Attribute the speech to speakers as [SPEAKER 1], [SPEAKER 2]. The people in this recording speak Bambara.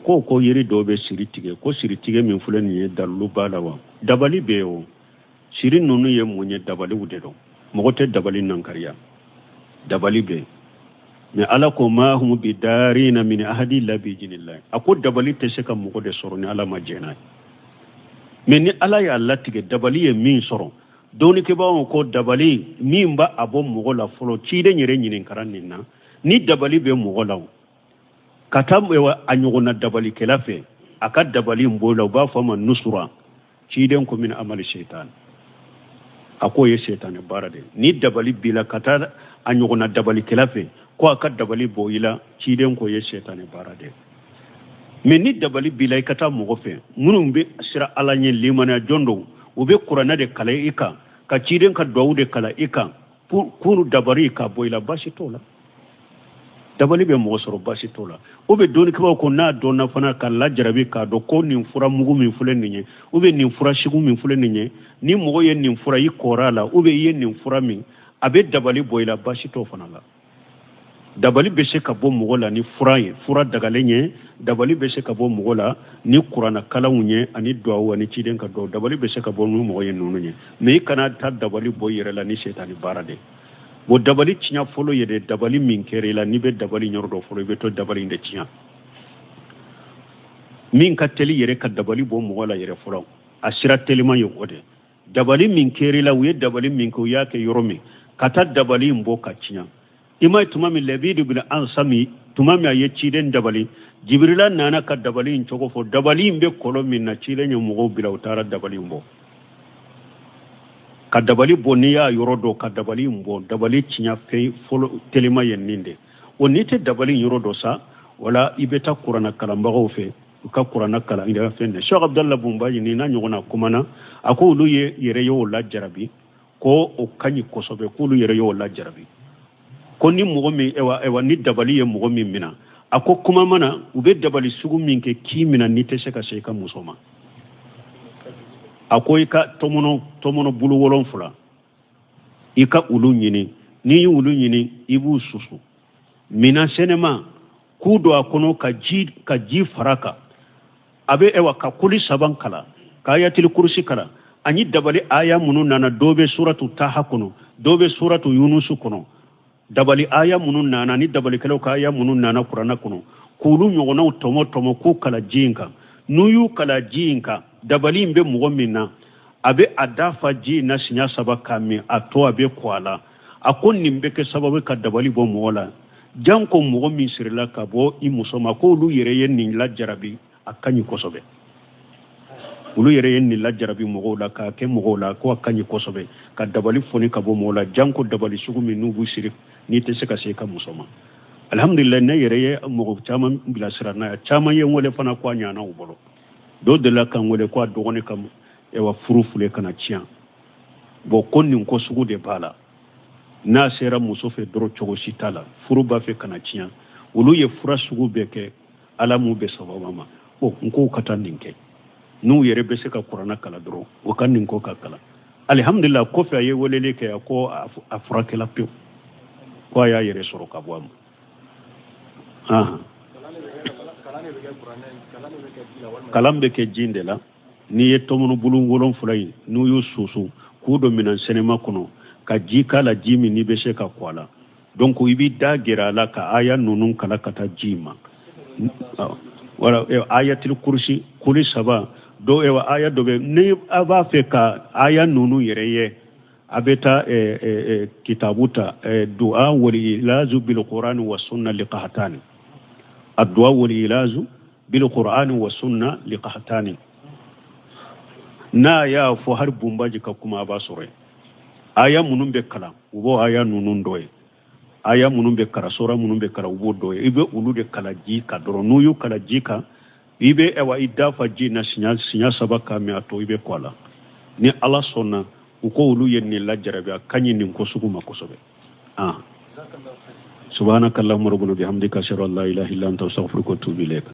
[SPEAKER 1] ko yiri dɔ bɛ siri tigɛ ko siri tigɛ min filɛ nin ye dalilu b'a la wa dabali bɛ o siri ninnu ye mun ye dabaliw de dɔn mɔgɔ tɛ dabali nankariya dabali bɛ mais ala ko ma hum bi darina min ahadi la bi jinillah a ko dabali tɛ se ka mɔgɔ de sɔrɔ ni ala ma jɛna ye mais ni ala y'a latigɛ dabali ye min sɔrɔ dɔɔnikɛbaaw ko dabali min b'a bɔ mɔgɔ la fɔlɔ ciden yɛrɛ ɲininkara nin na ni dabali bɛ mɔgɔ la ka taa a ɲɔgɔnna dabalikɛla fɛ a ka dabali in bɔ la u b'a fɔ a ma nusura ciden ko min amali shaitan a ko ye shaitan baara de ni dabali b'i la ka taa a ɲɔgɔnna dabalikɛla fɛ ko a ka dabali bɔ i la ciden ko ye shaitan baara de mais ni dabali b'i la i ka taa mɔgɔ fɛ minnu bɛ sira ala ɲɛ limaniya jɔn dɔw u bɛ kuranɛ de kala i kan ka ciden ka duwawu de kala i kan pour dabari ka bɔ i la baasi t'o la dabali bɛ mɔgɔ sɔrɔ baasi t'o la o bɛ dɔɔnikɛbaaw ko n'a dɔnna fana ka lajarabi k'a dɔn ko nin fura mugu min filɛ nin ye ou bien nin fura sugu min filɛ nin ye ni mɔgɔ ye nin fura i kɔrɔ a la ou bien i ye nin fura min a bɛ dabali bɔ i la baasi t'o fana la dabali bɛ se ka bɔ mɔgɔ la ni fura ye fura dagalen ye dabali bɛ se ka bɔ mɔgɔ la ni kuranna kalanw ye ani duwawu ani ciden ka duwawu dabali bɛ se ka bɔ ni mɔgɔ ye ninnu ye mais i kana taa dabali bɔ i yɛrɛ la ni setani baara de o dabali tiɲɛ fɔlɔ ye de dabali min kɛra i la n'i bɛ dabali yɔrɔ dɔ fɔlɔ i bɛ to dabali in de tiɲɛ min ka teli yɛrɛ ka dabali bɔ mɔgɔ la yɛrɛ fɔlɔ a sira telima ye o de dabali min kɛra i la u ye dabali min kɛ u y'a kɛ yɔrɔ min ka taa dabali in bɔ ka tiɲɛ i ma ye tuma min labidu bin ansami tuma min a ye ciden dabali jibirila nana ka dabali in cogo fɔ dabali in bɛ kɔlɔ min na ciden ye mɔgɔw bila u taara dabali in bɔ ka dabali bɔ n'i y'a yɔrɔ dɔn ka dabali in bɔ dabali tiɲɛ fɛn fɔlɔ telima ye nin de o n'i tɛ dabali in yɔrɔ dɔn sa wala i bɛ taa kuranna kalanbagaw fɛ u ka kuranna kalan yɛrɛ fɛn dɛ Sheikh Abdallah Bunbaji ni n'a ɲɔgɔnna kumana a ko olu ye yɛrɛ ye o lajarabi ko o ka ɲi kosɛbɛ k'olu yɛrɛ ye o lajarabi ko ni mɔgɔ min ewa ni dabali ye mɔgɔ min mina a ko kuma mana u bɛ dabali sugu min kɛ k'i mina n'i tɛ se ka se i ka muso ma a ko i ka tɔmɔnɔ bulu 7 i ka olu ɲini n'i ye olu ɲini i b'u susu mina sɛnɛma k'u don a kɔnɔ ka ji fara kan a bɛ ka kuli 3 kala ka ayatil kursi kala ani dabali aya minnu nana dɔw bɛ suratu taha kɔnɔ dɔw bɛ suratu yunusu kɔnɔ dabali aya minnu nana ni dabalikɛlaw ka aya minnu nana kuranna kɔnɔ k'olu ɲɔgɔnnaw tɔmɔ k'u kala ji in kan n'u y'u kala ji in kan dabali in bɛ mɔgɔ min na a bɛ a dafa ji in na siɲɛ 3 k'a min a to a bɛ kɔ a la a ko nin bɛ kɛ sababu ka dabali bɔ mɔgɔ la jan ko mɔgɔ min sirila ka bɔ i muso ma ko olu yɛrɛ ye nin lajarabi a ka ɲi kosɛbɛ olu yɛrɛ ye nin lajarabi mɔgɔw la k'a kɛ mɔgɔw la ko a ka ɲi kosɛbɛ ka dabali foni ka bɔ mɔgɔw la jan ko dabali sugu min n'u b'u siri n'i tɛ se ka se i ka muso ma alhamdulillah ne yɛrɛ ye mɔgɔ caman bilasira n'a ye caman ye n wele fana ko a ɲana u bolo dɔw delila ka n wele ko a dɔgɔnin ka furu fule kana tiɲɛ bon ko nin ko sugu de b'a la n'a sera muso fɛ dɔrɔn cogo si t'a la furu b'a fɛ kana tiɲɛ olu ye fura sugu bɛɛ kɛ ala m'u bɛ sababa ma n ko ka taa nin kɛ n'u yɛrɛ bɛ se ka kuranna kala dɔrɔn o ka nin ko ka kala alhamdulillah kɔfɛ a ye weleli kɛ a ko a furakɛla pewu ko a y'a yɛrɛ sɔrɔ ka bɔ a ma kalan bɛ kɛ ji de la n'i ye tɔmɔnɔ bulu 7 in n'u y'u susu k'u don minɛn sɛnɛma kɔnɔ ka ji k'a la ji min n'i bɛ se ka kɔ a la donc i b'i da gɛrɛ a la ka aya ninnu kala ka taa ji ma wala ayatil kursi kuli 3 dɔw aya dɔ bɛ ni a b'a fɛ ka aya ninnu yɛrɛ ye a bɛ taa kitabu ta du'a wal ilazu bil qur'ani was sunna liqahtani ad-du'a wal ilazu bil qur'ani was sunna liqahtani na ya fo har Bunbaji ka kuma ba sore aya munun be kala ubo aya nunun doye aya munun be kara sura munun be kara ubo doye ibe ulu de kala ji ka doro nuyu kala ji ka ibe idafa ji na sinya 7 ka mi ato ibe kwala ni ala sonna uko ulu yenni lajarabi kanyi nin ko sugu makosobe subhanakallahumma rabbana bihamdika ashhadu an la ilaha illa anta astaghfiruka wa atubu ilayk